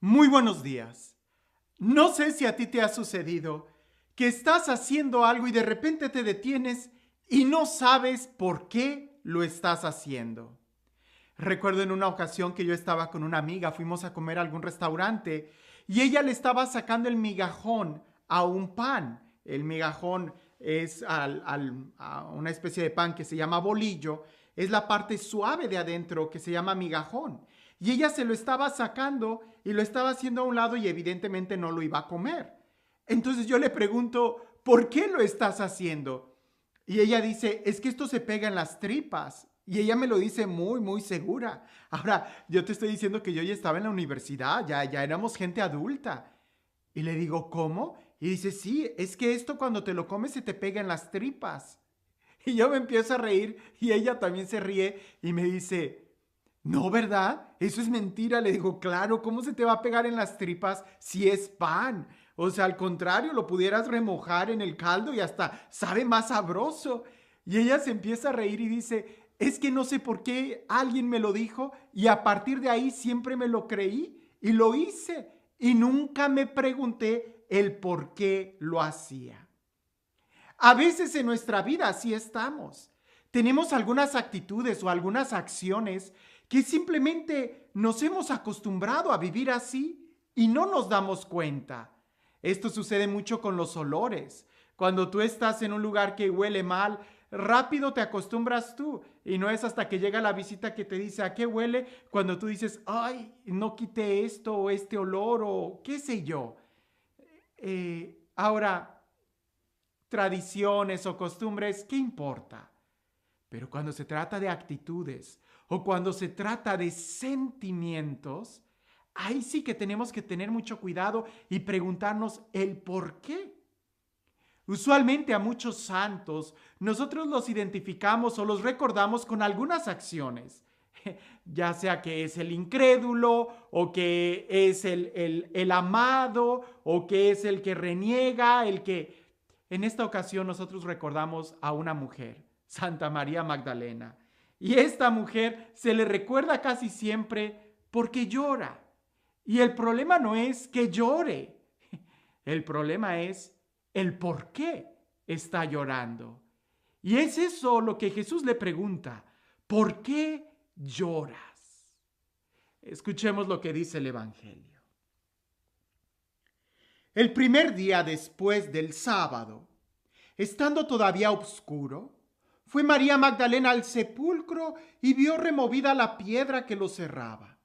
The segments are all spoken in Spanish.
Muy buenos días. No sé si a ti te ha sucedido que estás haciendo algo y de repente te detienes y no sabes por qué lo estás haciendo. Recuerdo en una ocasión que yo estaba con una amiga, fuimos a comer a algún restaurante y ella le estaba sacando el migajón a un pan. El migajón es a una especie de pan que se llama bolillo, es la parte suave de adentro que se llama migajón. Y ella se lo estaba sacando y lo estaba haciendo a un lado y evidentemente no lo iba a comer. Entonces yo le pregunto, ¿por qué lo estás haciendo? Y ella dice, es que esto se pega en las tripas. Y ella me lo dice muy, muy segura. Ahora, yo te estoy diciendo que yo ya estaba en la universidad, ya éramos gente adulta. Y le digo, ¿cómo? Y dice, sí, es que esto cuando te lo comes se te pega en las tripas. Y yo me empiezo a reír y ella también se ríe y me dice, no, ¿verdad? Eso es mentira. Le digo, claro, ¿cómo se te va a pegar en las tripas si es pan? O sea, al contrario, lo pudieras remojar en el caldo y hasta sabe más sabroso. Y ella se empieza a reír y dice, es que no sé por qué alguien me lo dijo y a partir de ahí siempre me lo creí y lo hice y nunca me pregunté el por qué lo hacía. A veces en nuestra vida así estamos. Tenemos algunas actitudes o algunas acciones que simplemente nos hemos acostumbrado a vivir así y no nos damos cuenta. Esto sucede mucho con los olores. Cuando tú estás en un lugar que huele mal, rápido te acostumbras tú y no es hasta que llega la visita que te dice a qué huele cuando tú dices, ay, no quité esto o este olor o qué sé yo. Ahora, tradiciones o costumbres, ¿qué importa? Pero cuando se trata de actitudes o cuando se trata de sentimientos, ahí sí que tenemos que tener mucho cuidado y preguntarnos el por qué. Usualmente a muchos santos nosotros los identificamos o los recordamos con algunas acciones, ya sea que es el incrédulo o que es el amado o que es el que reniega, el que... En esta ocasión nosotros recordamos a una mujer, Santa María Magdalena. Y esta mujer se le recuerda casi siempre porque llora. Y el problema no es que llore, el problema es el por qué está llorando. Y es eso lo que Jesús le pregunta, ¿por qué lloras? Escuchemos lo que dice el Evangelio. El primer día después del sábado, estando todavía oscuro, fue María Magdalena al sepulcro y vio removida la piedra que lo cerraba.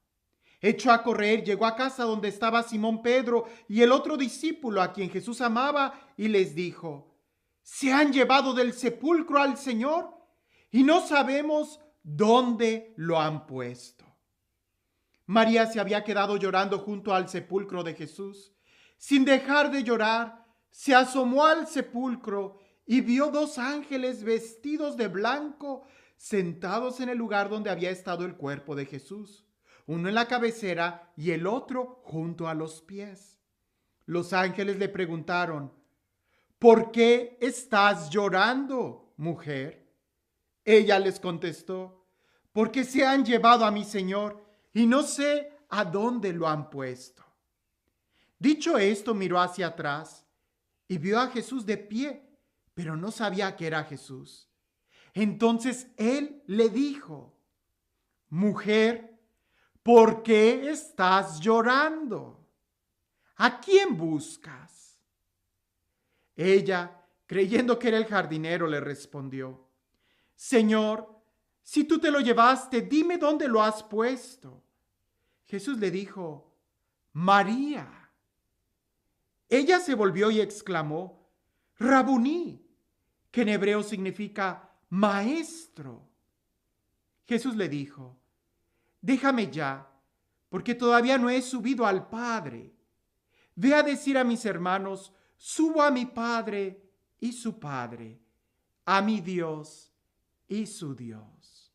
Echó a correr, llegó a casa donde estaba Simón Pedro y el otro discípulo a quien Jesús amaba y les dijo, se han llevado del sepulcro al Señor y no sabemos dónde lo han puesto. María se había quedado llorando junto al sepulcro de Jesús. Sin dejar de llorar, se asomó al sepulcro y vio dos ángeles vestidos de blanco sentados en el lugar donde había estado el cuerpo de Jesús, uno en la cabecera y el otro junto a los pies. Los ángeles le preguntaron, ¿por qué estás llorando, mujer? Ella les contestó, porque se han llevado a mi Señor y no sé a dónde lo han puesto. Dicho esto, miró hacia atrás y vio a Jesús de pie, pero no sabía que era Jesús. Entonces él le dijo, mujer, ¿por qué estás llorando? ¿A quién buscas? Ella, creyendo que era el jardinero, le respondió, Señor, si tú te lo llevaste, dime dónde lo has puesto. Jesús le dijo, María. Ella se volvió y exclamó, Rabuní, que en hebreo significa maestro. Jesús le dijo, déjame ya, porque todavía no he subido al Padre. Ve a decir a mis hermanos, subo a mi Padre y su Padre, a mi Dios y su Dios.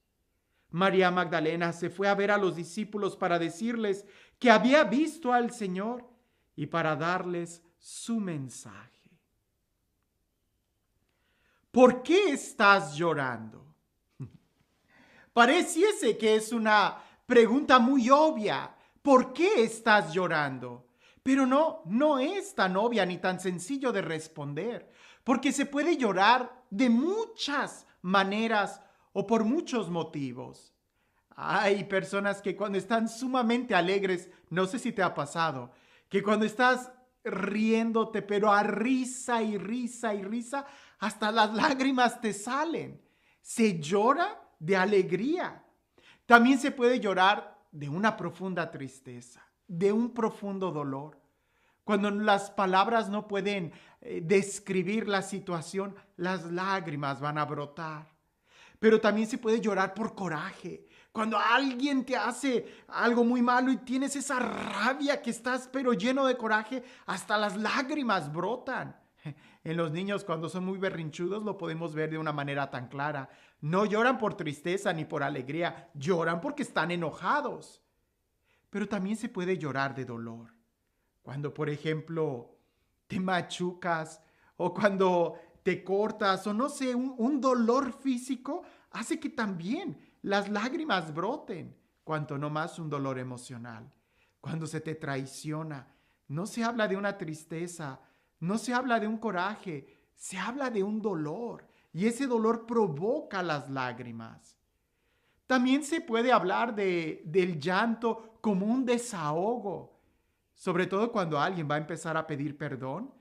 María Magdalena se fue a ver a los discípulos para decirles que había visto al Señor y para darles su mensaje. ¿Por qué estás llorando? Pareciese que es una pregunta muy obvia, ¿por qué estás llorando? Pero no es tan obvia ni tan sencillo de responder, porque se puede llorar de muchas maneras o por muchos motivos. Hay personas que cuando están sumamente alegres, no sé si te ha pasado, que cuando estás riéndote, pero a risa y risa y risa, hasta las lágrimas te salen. Se llora de alegría. También se puede llorar de una profunda tristeza, de un profundo dolor. Cuando las palabras no pueden describir la situación, las lágrimas van a brotar. Pero también se puede llorar por coraje. Cuando alguien te hace algo muy malo y tienes esa rabia que estás pero lleno de coraje, hasta las lágrimas brotan. En los niños cuando son muy berrinchudos lo podemos ver de una manera tan clara. No lloran por tristeza ni por alegría, lloran porque están enojados. Pero también se puede llorar de dolor. Cuando, por ejemplo, te machucas o cuando te cortas o no sé, un dolor físico hace que también las lágrimas broten, cuanto no más un dolor emocional. Cuando se te traiciona, no se habla de una tristeza, no se habla de un coraje, se habla de un dolor y ese dolor provoca las lágrimas. También se puede hablar del llanto como un desahogo, sobre todo cuando alguien va a empezar a pedir perdón,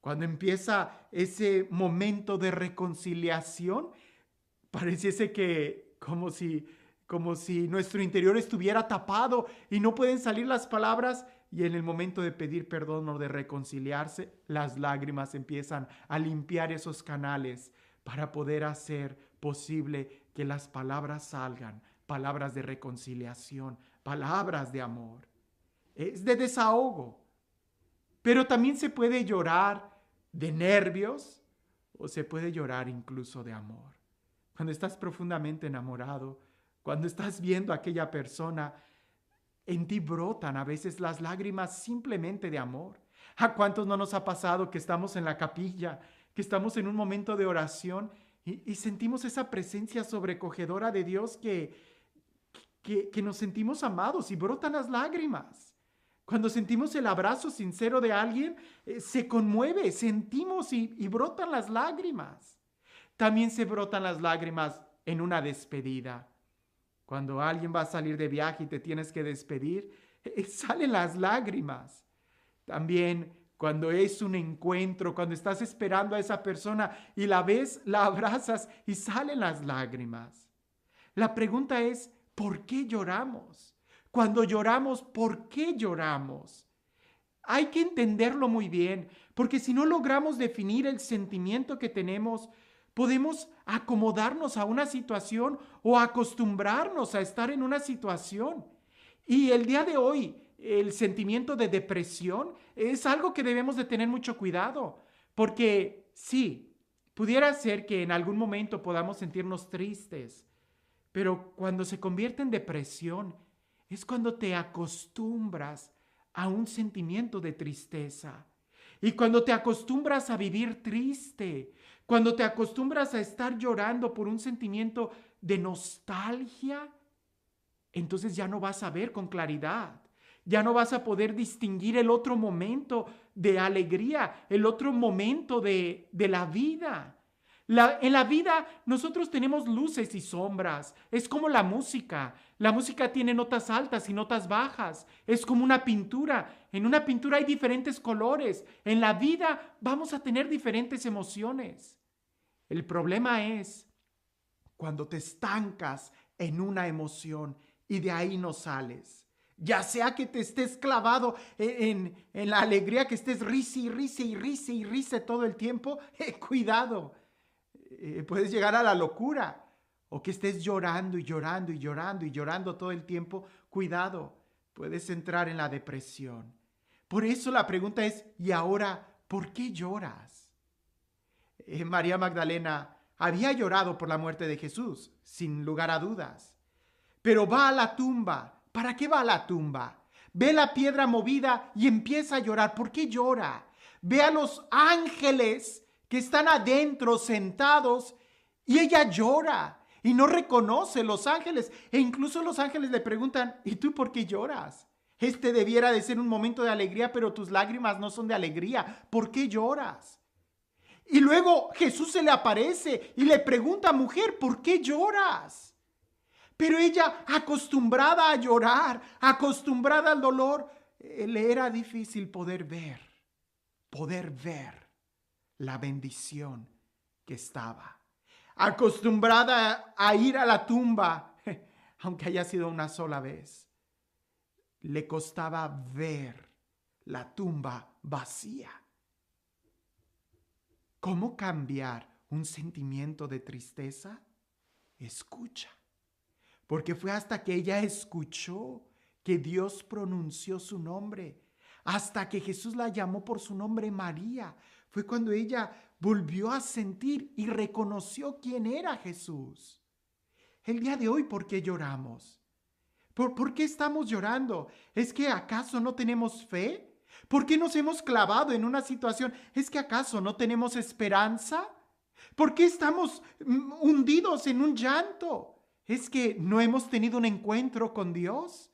cuando empieza ese momento de reconciliación, pareciese que como si nuestro interior estuviera tapado y no pueden salir las palabras y en el momento de pedir perdón o de reconciliarse, las lágrimas empiezan a limpiar esos canales para poder hacer posible que las palabras salgan, palabras de reconciliación, palabras de amor. Es de desahogo, pero también se puede llorar de nervios o se puede llorar incluso de amor. Cuando estás profundamente enamorado, cuando estás viendo a aquella persona, en ti brotan a veces las lágrimas simplemente de amor. ¿A cuántos no nos ha pasado que estamos en la capilla, que estamos en un momento de oración y sentimos esa presencia sobrecogedora de Dios que nos sentimos amados y brotan las lágrimas? Cuando sentimos el abrazo sincero de alguien, se conmueve, sentimos y brotan las lágrimas. También se brotan las lágrimas en una despedida. Cuando alguien va a salir de viaje y te tienes que despedir, salen las lágrimas. También cuando es un encuentro, cuando estás esperando a esa persona y la ves, la abrazas y salen las lágrimas. La pregunta es, ¿por qué lloramos? Cuando lloramos, ¿por qué lloramos? Hay que entenderlo muy bien, porque si no logramos definir el sentimiento que tenemos, podemos acomodarnos a una situación o acostumbrarnos a estar en una situación. Y el día de hoy, el sentimiento de depresión es algo que debemos de tener mucho cuidado, porque sí, pudiera ser que en algún momento podamos sentirnos tristes, pero cuando se convierte en depresión, es cuando te acostumbras a un sentimiento de tristeza. Y cuando te acostumbras a vivir triste, cuando te acostumbras a estar llorando por un sentimiento de nostalgia, entonces ya no vas a ver con claridad. Ya no vas a poder distinguir el otro momento de alegría, el otro momento de la vida. En la vida nosotros tenemos luces y sombras. Es como la música. La música tiene notas altas y notas bajas. Es como una pintura. En una pintura hay diferentes colores. En la vida vamos a tener diferentes emociones. El problema es cuando te estancas en una emoción y de ahí no sales. Ya sea que te estés clavado en la alegría, que estés risa y risa y risa y risa todo el tiempo, cuidado. Puedes llegar a la locura, o que estés llorando y llorando y llorando y llorando todo el tiempo, cuidado, puedes entrar en la depresión. Por eso la pregunta es, ¿y ahora por qué lloras? María Magdalena había llorado por la muerte de Jesús, sin lugar a dudas, pero va a la tumba. ¿Para qué va a la tumba? Ve la piedra movida y empieza a llorar. ¿Por qué llora? Ve a los ángeles que están adentro sentados y ella llora y no reconoce los ángeles. E incluso los ángeles le preguntan, ¿y tú por qué lloras? Este debiera de ser un momento de alegría, pero tus lágrimas no son de alegría. ¿Por qué lloras? Y luego Jesús se le aparece y le pregunta, mujer, ¿por qué lloras? Pero ella, acostumbrada a llorar, acostumbrada al dolor, le era difícil poder ver la bendición que estaba. Acostumbrada a ir a la tumba, aunque haya sido una sola vez, le costaba ver la tumba vacía. ¿Cómo cambiar un sentimiento de tristeza? Escucha. Porque fue hasta que ella escuchó que Dios pronunció su nombre, hasta que Jesús la llamó por su nombre María. Fue cuando ella volvió a sentir y reconoció quién era Jesús. El día de hoy, ¿por qué lloramos? ¿Por qué estamos llorando? ¿Es que acaso no tenemos fe? ¿Por qué nos hemos clavado en una situación? ¿Es que acaso no tenemos esperanza? ¿Por qué estamos hundidos en un llanto? ¿Es que no hemos tenido un encuentro con Dios?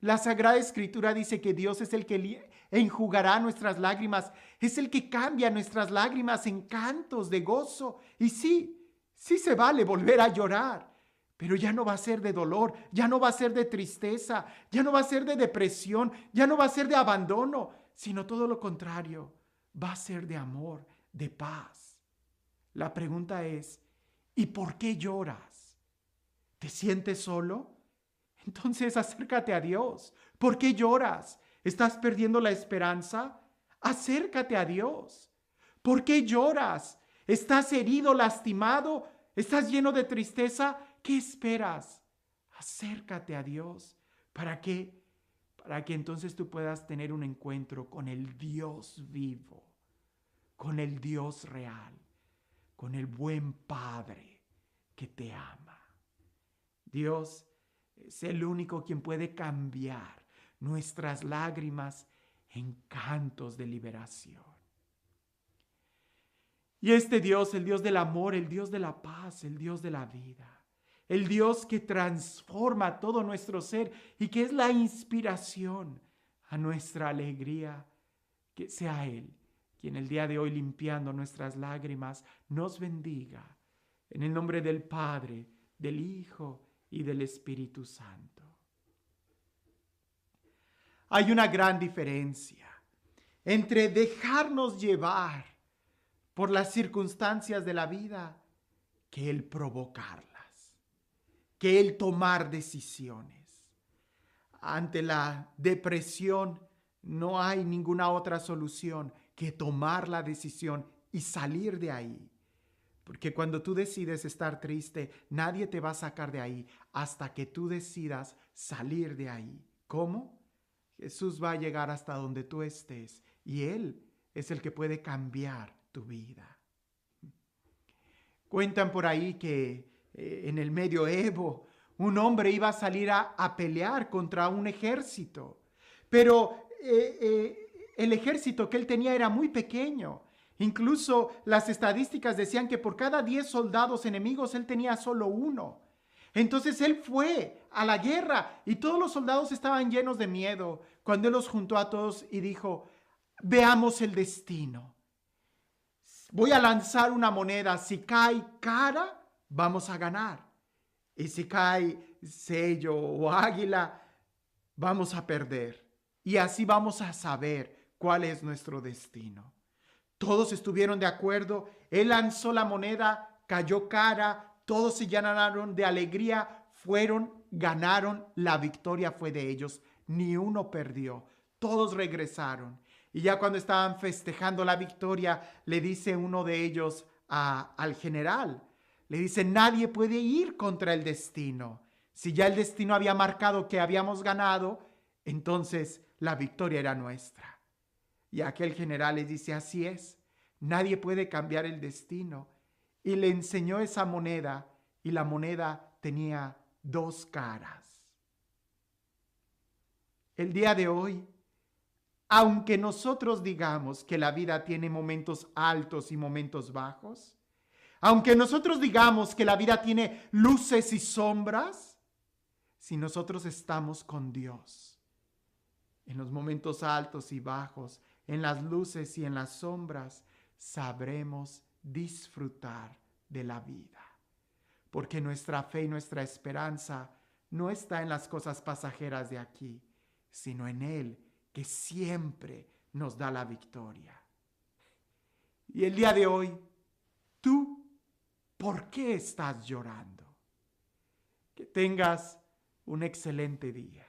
La Sagrada Escritura dice que Dios es el que enjugará nuestras lágrimas, es el que cambia nuestras lágrimas en cantos de gozo. Y sí se vale volver a llorar, pero ya no va a ser de dolor, ya no va a ser de tristeza, ya no va a ser de depresión, ya no va a ser de abandono, sino todo lo contrario, va a ser de amor, de paz. La pregunta es, ¿y por qué lloras? ¿Te sientes solo? Entonces acércate a Dios. ¿Por qué lloras? ¿Estás perdiendo la esperanza? Acércate a Dios. ¿Por qué lloras? ¿Estás herido, lastimado? ¿Estás lleno de tristeza? ¿Qué esperas? Acércate a Dios. ¿Para qué? Para que entonces tú puedas tener un encuentro con el Dios vivo, con el Dios real, con el buen Padre que te ama. Dios es el único quien puede cambiar nuestras lágrimas en cantos de liberación. Y este Dios, el Dios del amor, el Dios de la paz, el Dios de la vida, el Dios que transforma todo nuestro ser y que es la inspiración a nuestra alegría, que sea Él quien el día de hoy, limpiando nuestras lágrimas, nos bendiga. En el nombre del Padre, del Hijo y del Espíritu Santo. Hay una gran diferencia entre dejarnos llevar por las circunstancias de la vida que el provocarlas, que el tomar decisiones. Ante la depresión no hay ninguna otra solución que tomar la decisión y salir de ahí. Porque cuando tú decides estar triste, nadie te va a sacar de ahí hasta que tú decidas salir de ahí. ¿Cómo? Jesús va a llegar hasta donde tú estés y Él es el que puede cambiar tu vida. Cuentan por ahí que en el medioevo un hombre iba a salir a pelear contra un ejército, pero el ejército que él tenía era muy pequeño. Incluso las estadísticas decían que por cada 10 soldados enemigos él tenía solo uno. Entonces él fue a la guerra y todos los soldados estaban llenos de miedo cuando él los juntó a todos y dijo, veamos el destino. Voy a lanzar una moneda, si cae cara, vamos a ganar. Y si cae sello o águila, vamos a perder. Y así vamos a saber cuál es nuestro destino. Todos estuvieron de acuerdo. Él lanzó la moneda, cayó cara, todos se llenaron de alegría, ganaron, la victoria fue de ellos. Ni uno perdió. Todos regresaron. Y ya cuando estaban festejando la victoria, le dice uno de ellos al general, le dice, nadie puede ir contra el destino. Si ya el destino había marcado que habíamos ganado, entonces la victoria era nuestra. Y aquel general le dice, así es, nadie puede cambiar el destino. Y le enseñó esa moneda, y la moneda tenía 2 caras. El día de hoy, aunque nosotros digamos que la vida tiene momentos altos y momentos bajos, aunque nosotros digamos que la vida tiene luces y sombras, si nosotros estamos con Dios, En los momentos altos y bajos, en las luces y en las sombras, sabremos disfrutar de la vida. Porque nuestra fe y nuestra esperanza no está en las cosas pasajeras de aquí, sino en Él, que siempre nos da la victoria. Y el día de hoy, ¿tú por qué estás llorando? Que tengas un excelente día.